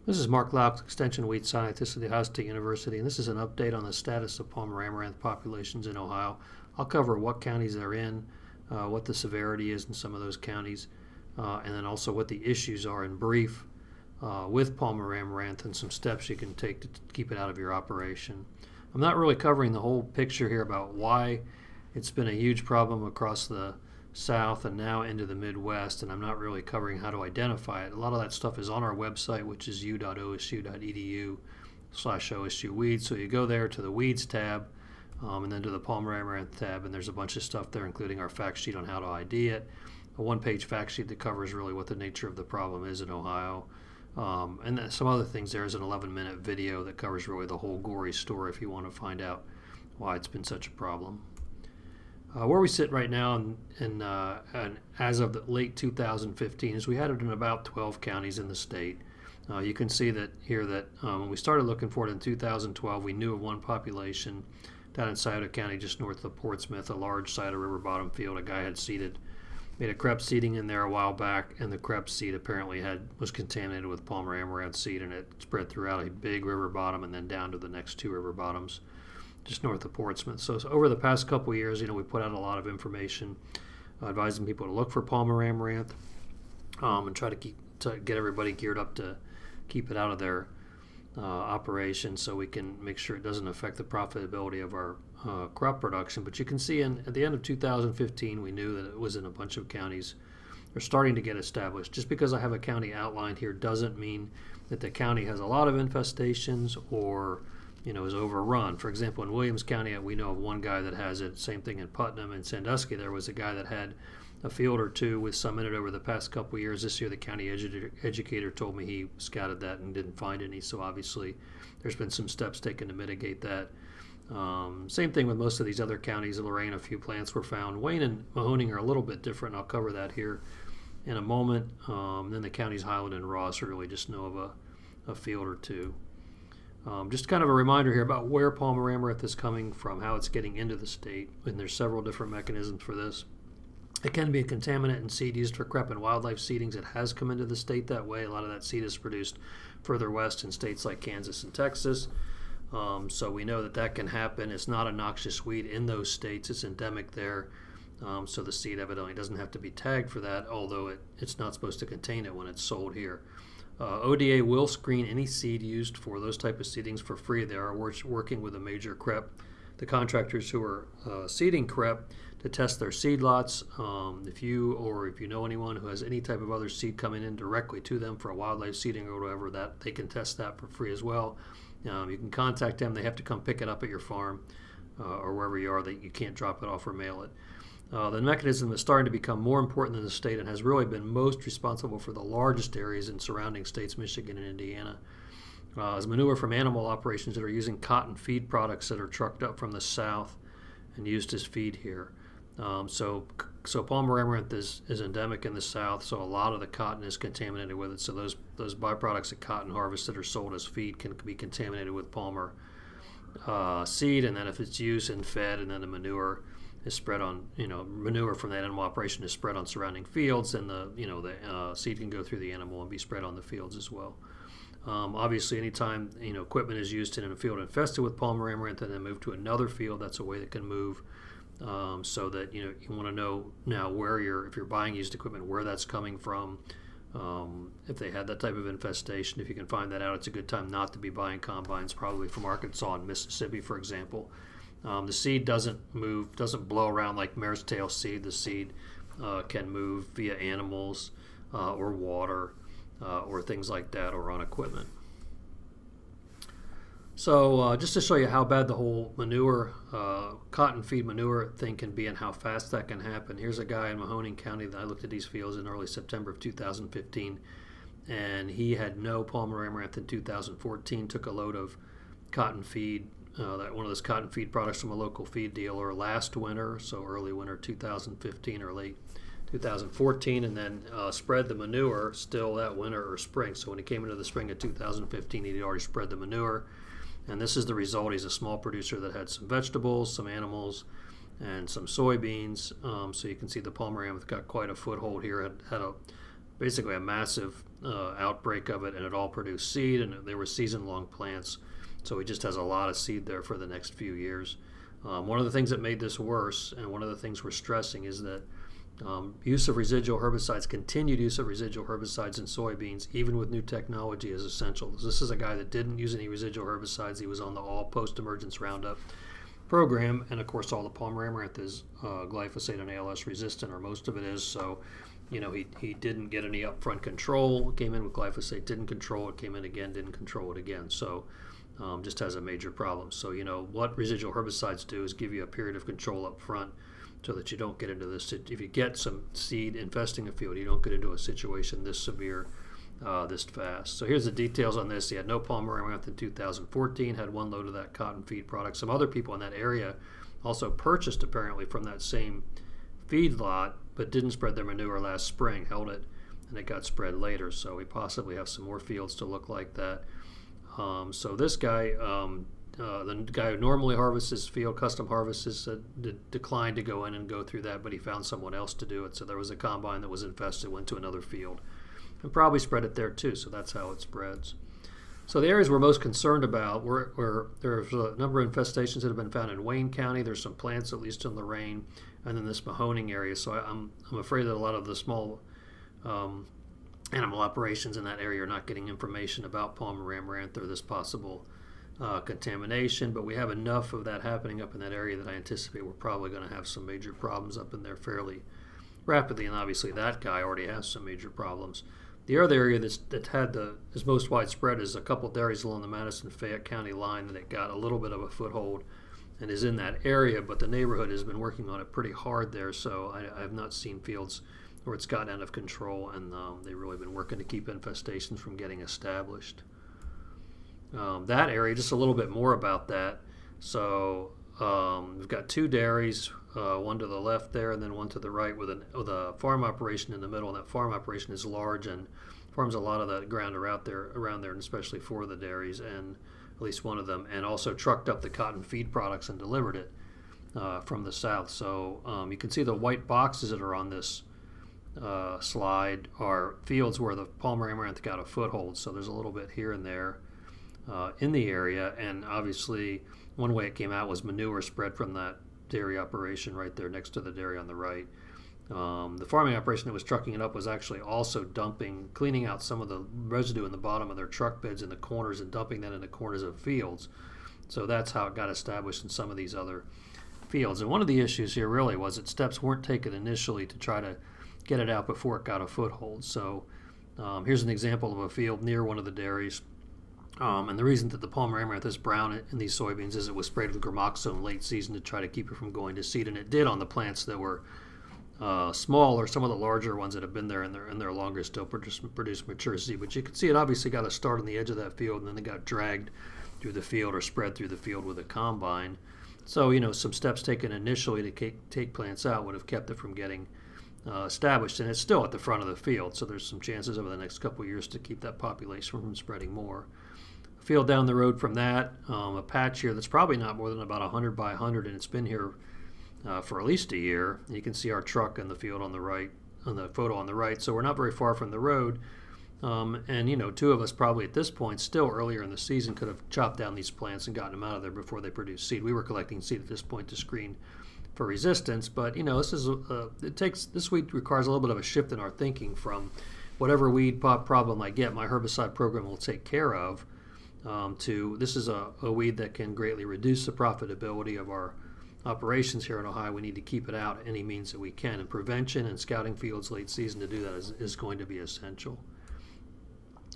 This is Mark Loux, Extension Wheat Scientist at the Ohio State University, and this is an update on the status of Palmer amaranth populations in Ohio. I'll cover what counties they're in, what the severity is in some of those counties, and then also what the issues are in brief with Palmer amaranth and some steps you can take to keep it out of your operation. I'm not really covering the whole picture here about why it's been a huge problem across the South and now into the Midwest, and I'm not really covering how to identify it. A lot of that stuff is on our website, which is u.osu.edu/OSU weeds. So you go there to the weeds tab and then to the Palmer amaranth tab, and there's a bunch of stuff there, including our fact sheet on how to ID it, a one-page fact sheet that covers really what the nature of the problem is in Ohio. And then some other things. There's an 11-minute video that covers really the whole gory story if you want to find out why it's been such a problem. Where we sit right now, and as of the late 2015, is we had it in about 12 counties in the state. You can see that here that when we started looking for it in 2012, we knew of one population down in Scioto County, just north of Portsmouth, a large Scioto River bottom field. A guy had made a crepe seeding in there a while back, and the crepe seed apparently was contaminated with Palmer amaranth seed, and it spread throughout a big river bottom and then down to the next two river bottoms just north of Portsmouth. So over the past couple of years, we put out a lot of information advising people to look for Palmer amaranth and try to get everybody geared up to keep it out of their operation so we can make sure it doesn't affect the profitability of our crop production. But you can see at the end of 2015, we knew that it was in a bunch of counties. They're starting to get established. Just because I have a county outlined here doesn't mean that the county has a lot of infestations or is overrun. For example, in Williams County, we know of one guy that has it. Same thing in Putnam and Sandusky. There was a guy that had a field or two with some in it over the past couple of years. This year, the county educator told me he scouted that and didn't find any. So obviously, there's been some steps taken to mitigate that. Same thing with most of these other counties. In Lorain, a few plants were found. Wayne and Mahoning are a little bit different. I'll cover that here in a moment. Then the counties Highland and Ross really just know of a field or two. Just kind of a reminder here about where Palmer amaranth is coming from, how it's getting into the state, and there's several different mechanisms for this. It can be a contaminant in seed used for crepe and wildlife seedings. It has come into the state that way. A lot of that seed is produced further west in states like Kansas and Texas. So we know that can happen. It's not a noxious weed in those states. It's endemic there. So the seed evidently doesn't have to be tagged for that, although it's not supposed to contain it when it's sold here. ODA will screen any seed used for those type of seedings for free. They are working with a major the contractors who are seeding crepe to test their seed lots. If you know anyone who has any type of other seed coming in directly to them for a wildlife seeding or whatever, that they can test that for free as well. You can contact them. They have to come pick it up at your farm or wherever you are. That you can't drop it off or mail it. The mechanism is starting to become more important in the state and has really been most responsible for the largest areas in surrounding states, Michigan and Indiana. Is manure from animal operations that are using cotton feed products that are trucked up from the south and used as feed here. So Palmer amaranth is endemic in the south, so a lot of the cotton is contaminated with it. So those byproducts of cotton harvest that are sold as feed can be contaminated with Palmer seed, and then if it's used and fed, and then the manure is spread on, manure from that animal operation is spread on surrounding fields, and the seed can go through the animal and be spread on the fields as well. Obviously, anytime equipment is used in a field infested with Palmer amaranth and then moved to another field, that's a way that can move. So that you want to know now if you're buying used equipment, where that's coming from. If they had that type of infestation, if you can find that out, it's a good time not to be buying combines, probably from Arkansas and Mississippi, for example. The seed doesn't blow around like mare's tail seed. The seed can move via animals or water or things like that, or on equipment. So just to show you how bad the whole manure, cotton feed manure thing can be and how fast that can happen, here's a guy in Mahoning County that I looked at these fields in early September of 2015, and he had no Palmer amaranth in 2014, took a load of cotton feed, one of those cotton feed products from a local feed dealer last winter, so early winter 2015 or late 2014, and then spread the manure still that winter or spring. So when he came into the spring of 2015, he'd already spread the manure. And this is the result. He's a small producer that had some vegetables, some animals, and some soybeans. So you can see the Palmer amaranth got quite a foothold here. It had basically a massive outbreak of it, and it all produced seed, and they were season-long plants. So he just has a lot of seed there for the next few years. One of the things that made this worse, and one of the things we're stressing, is that use of residual herbicides, continued use of residual herbicides in soybeans, even with new technology, is essential. This is a guy that didn't use any residual herbicides. He was on the all post-emergence Roundup program, and of course all the palmer amaranth is glyphosate and ALS resistant, or most of it is. So, he didn't get any upfront control. Came in with glyphosate, didn't control it. Came in again, didn't control it again. So, just has a major problem. So, what residual herbicides do is give you a period of control up front, so that you don't get into this. If you get some seed infesting a field, you don't get into a situation this severe, this fast. So here's the details on this. He had no palmer amaranth in 2014, had 1 load of that cotton feed product. Some other people in that area also purchased apparently from that same feed lot, but didn't spread their manure last spring, held it, and it got spread later. So we possibly have some more fields to look like that. So this guy, the guy who normally harvests his field, custom harvests, declined to go in and go through that, but he found someone else to do it. So there was a combine that was infested, went to another field, and probably spread it there too. So that's how it spreads. So the areas we're most concerned about, where there's a number of infestations that have been found in Wayne County. There's some plants, at least in Lorain, and then this Mahoning area. So I'm afraid that a lot of the small animal operations in that area are not getting information about palmer amaranth or this possible contamination, but we have enough of that happening up in that area that I anticipate we're probably going to have some major problems up in there fairly rapidly, and obviously that guy already has some major problems. The other area that is most widespread is a couple dairies along the Madison-Fayette County line that it got a little bit of a foothold and is in that area, but the neighborhood has been working on it pretty hard there, so I have not seen fields where it's gotten out of control, and they've really been working to keep infestations from getting established. That area, just a little bit more about that. So we've got 2 dairies, one to the left there and then one to the right with a farm operation in the middle. And that farm operation is large and farms a lot of that ground around there, and especially for the dairies, and at least one of them, and also trucked up the cotton feed products and delivered it from the south. So you can see the white boxes that are on this slide are fields where the palmer amaranth got a foothold. So there's a little bit here and there in the area, and obviously one way it came out was manure spread from that dairy operation right there next to the dairy on the right. The farming operation that was trucking it up was actually also cleaning out some of the residue in the bottom of their truck beds in the corners and dumping that in the corners of fields. So that's how it got established in some of these other fields. And one of the issues here really was that steps weren't taken initially to try to get it out before it got a foothold. So here's an example of a field near one of the dairies. And the reason that the palmer amaranth is brown in these soybeans is it was sprayed with gramoxone late season to try to keep it from going to seed, and it did on the plants that were small, or some of the larger ones that have been there and they're longer still produce mature seed. But you can see it obviously got a start on the edge of that field, and then it got dragged through the field or spread through the field with a combine. So some steps taken initially to take plants out would have kept it from getting established, and it's still at the front of the field. So there's some chances over the next couple of years to keep that population from spreading more. Field down the road from that, a patch here that's probably not more than about 100 by 100, and it's been here for at least a year. You can see our truck in the field on the right, on the photo on the right, so we're not very far from the road. And 2 of us probably at this point, still earlier in the season, could have chopped down these plants and gotten them out of there before they produced seed. We were collecting seed at this point to screen for resistance, but this weed requires a little bit of a shift in our thinking from whatever weed problem I get, my herbicide program will take care of, to this is a weed that can greatly reduce the profitability of our operations here in Ohio. We need to keep it out any means that we can, and prevention and scouting fields late season to do that is going to be essential.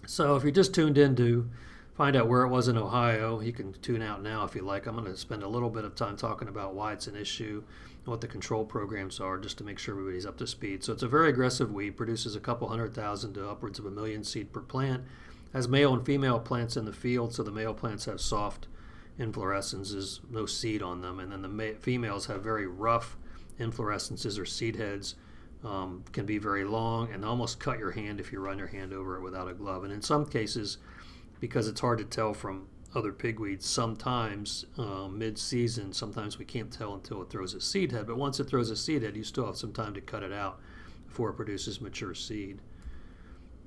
So if you're just tuned in to find out where it was in Ohio, you can tune out now if you like. I'm going to spend a little bit of time talking about why it's an issue and what the control programs are, just to make sure everybody's up to speed. So it's a very aggressive weed, produces a couple 100,000 to upwards of 1 million seed per plant, has male and female plants in the field, so the male plants have soft inflorescences, no seed on them, and then the females have very rough inflorescences or seed heads, can be very long and almost cut your hand if you run your hand over it without a glove. And in some cases, because it's hard to tell from other pigweeds, sometimes mid-season, sometimes we can't tell until it throws a seed head, but once it throws a seed head, you still have some time to cut it out before it produces mature seed.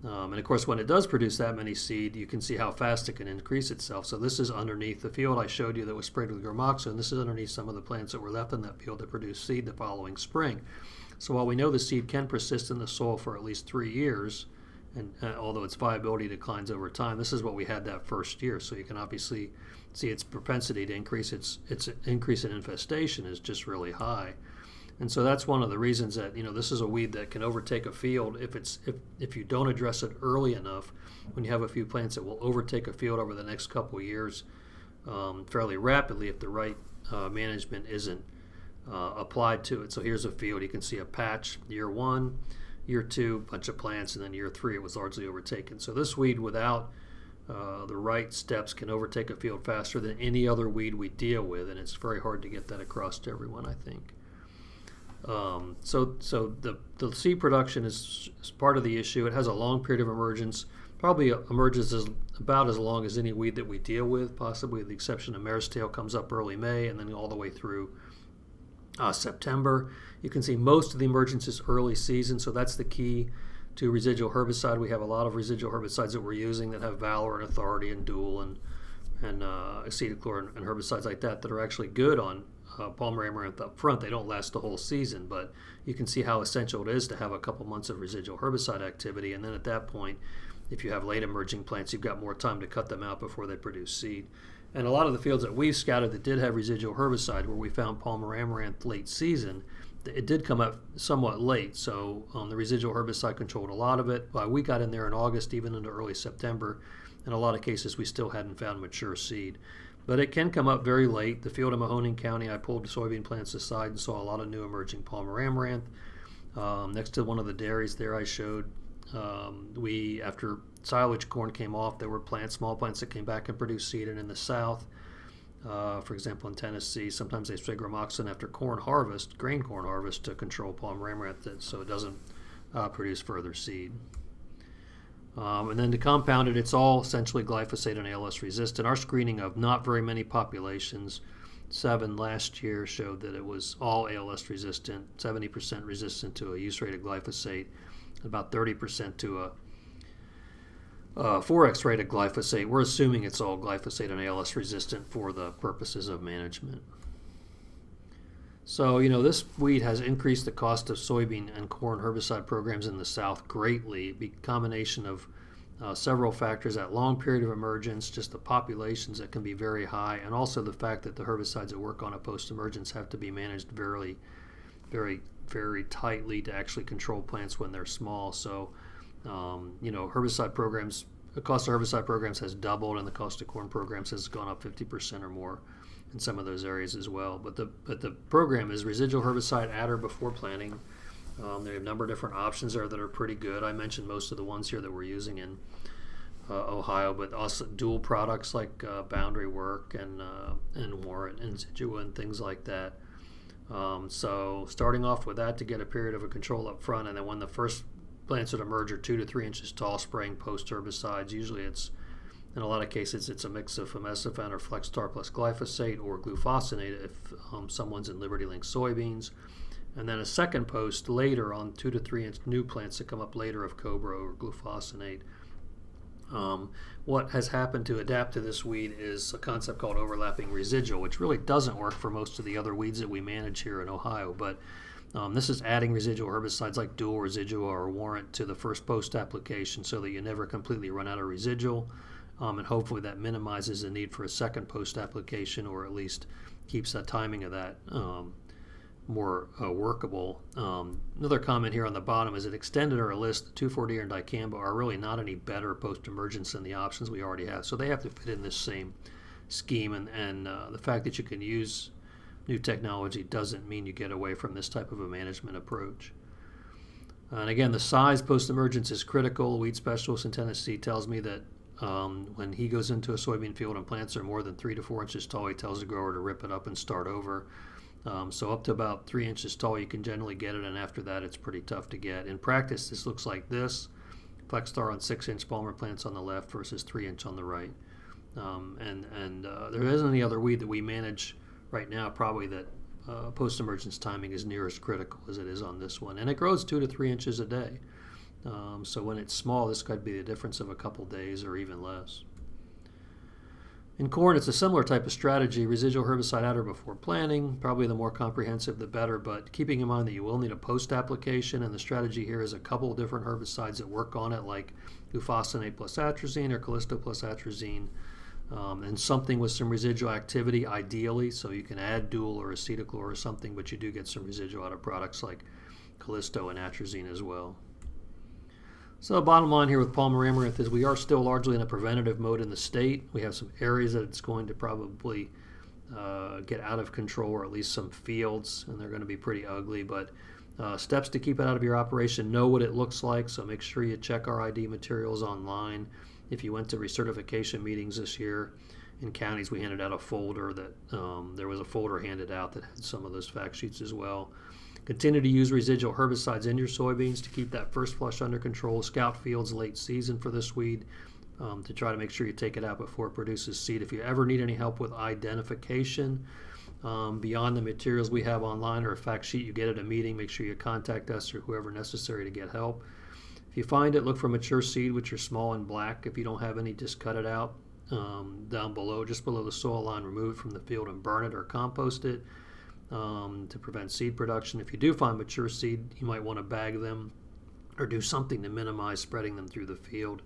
And of course, when it does produce that many seed, you can see how fast it can increase itself. So this is underneath the field I showed you that was sprayed with Gramoxone, and this is underneath some of the plants that were left in that field that produced seed the following spring. So while we know the seed can persist in the soil for at least 3 years, and although its viability declines over time, this is what we had that first year. So you can obviously see its propensity to increase its increase in infestation is just really high. And so that's one of the reasons that this is a weed that can overtake a field if you don't address it early enough. When you have a few plants, it will overtake a field over the next couple of years fairly rapidly if the right management isn't applied to it. So here's a field. You can see a patch year 1, year 2, bunch of plants, and then year 3 it was largely overtaken. So this weed without the right steps can overtake a field faster than any other weed we deal with, and it's very hard to get that across to everyone, I think. So the seed production is part of the issue. It has a long period of emergence, probably emerges about as long as any weed that we deal with, possibly with the exception of mare's tail, comes up early May and then all the way through September. You can see most of the emergence is early season, so that's the key to residual herbicide. We have a lot of residual herbicides that we're using that have Valor and Authority and Dual and acetochlor and herbicides like that are actually good on Palmer amaranth up front. They don't last the whole season, but you can see how essential it is to have a couple months of residual herbicide activity, and then at that point, if you have late emerging plants, you've got more time to cut them out before they produce seed. And a lot of the fields that we've scouted that did have residual herbicide, where we found Palmer amaranth late season, it did come up somewhat late, so the residual herbicide controlled a lot of it. We got in there in August, even into early September. In a lot of cases, we still hadn't found mature seed. But it can come up very late. The field in Mahoning County, I pulled the soybean plants aside and saw a lot of new emerging Palmer amaranth. Next to one of the dairies there I showed, after silage corn came off, there were small plants that came back and produced seed. And in the south, for example, in Tennessee, sometimes they spray Gramoxone after grain corn harvest, to control Palmer amaranth so it doesn't produce further seed. And then to compound it, it's all essentially glyphosate and ALS resistant. Our screening of not very many populations, 7 last year, showed that it was all ALS resistant, 70% resistant to a use rate of glyphosate, about 30% to a 4x rate of glyphosate. We're assuming it's all glyphosate and ALS resistant for the purposes of management. So, this weed has increased the cost of soybean and corn herbicide programs in the South greatly. A combination of several factors, that long period of emergence, just the populations that can be very high, and also the fact that the herbicides that work on a post-emergence have to be managed very, very, very tightly to actually control plants when they're small. So, herbicide programs, the cost of herbicide programs has doubled, and the cost of corn programs has gone up 50% or more in some of those areas as well. But the program is residual herbicide at or before planting. There are a number of different options there that are pretty good. I mentioned most of the ones here that we're using in Ohio, but also dual products like Boundary Work and Warrant and Zidua and things like that. So starting off with that to get a period of a control up front, and then when the first plants that emerge are 2 to 3 inches tall, spraying post herbicides. Usually in a lot of cases, it's a mix of Famesifan or Flexstar plus glyphosate or glufosinate if someone's in Liberty Link soybeans. And then a second post later on 2 to 3 inch new plants that come up later of Cobra or glufosinate. What has happened to adapt to this weed is a concept called overlapping residual, which really doesn't work for most of the other weeds that we manage here in Ohio. But this is adding residual herbicides like Dual, Residua, or Warrant to the first post application so that you never completely run out of residual. And hopefully that minimizes the need for a second post application, or at least keeps the timing of that more workable. Another comment here on the bottom is that extended or Enlist, 2,4-D and dicamba are really not any better post-emergence than the options we already have. So they have to fit in this same scheme, and the fact that you can use new technology doesn't mean you get away from this type of a management approach. And again, the size post-emergence is critical. A weed specialist in Tennessee tells me that when he goes into a soybean field and plants are more than 3 to 4 inches tall, he tells the grower to rip it up and start over. So up to about 3 inches tall, you can generally get it, and after that, it's pretty tough to get. In practice, this looks like this: Flexstar on 6-inch Palmer plants on the left versus 3-inch on the right. There isn't any other weed that we manage right now, probably that post-emergence timing is near as critical as it is on this one. And it grows 2 to 3 inches a day. So when it's small, this could be the difference of a couple days or even less. In corn, it's a similar type of strategy. Residual herbicide adder before planting, probably the more comprehensive the better, but keeping in mind that you will need a post-application, and the strategy here is a couple of different herbicides that work on it, like glufosinate plus atrazine or Callisto plus atrazine, and something with some residual activity ideally, so you can add dual or acetochlor or something, but you do get some residual out of products like Callisto and atrazine as well. So the bottom line here with Palmer amaranth is we are still largely in a preventative mode in the state. We have some areas that it's going to probably get out of control, or at least some fields, and they're going to be pretty ugly. But steps to keep it out of your operation: know what it looks like, so make sure you check our ID materials online. If you went to recertification meetings this year in counties, we handed out a folder that there was a folder handed out that had some of those fact sheets as well. Continue to use residual herbicides in your soybeans to keep that first flush under control. Scout fields late season for this weed to try to make sure you take it out before it produces seed. If you ever need any help with identification beyond the materials we have online or a fact sheet you get at a meeting, make sure you contact us or whoever necessary to get help. If you find it, look for mature seed, which are small and black. If you don't have any, just cut it out down below, just below the soil line. Remove it from the field and burn it or compost it. To prevent seed production. If you do find mature seed, you might want to bag them or do something to minimize spreading them through the field.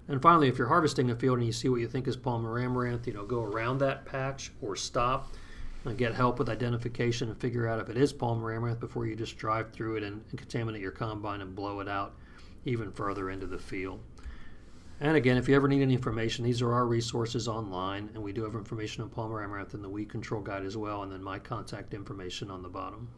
And finally, if you're harvesting a field and you see what you think is Palmer amaranth, go around that patch or stop and get help with identification and figure out if it is Palmer amaranth before you just drive through it and contaminate your combine and blow it out even further into the field. And again, if you ever need any information, these are our resources online, and we do have information on Palmer amaranth in the weed control guide as well, and then my contact information on the bottom.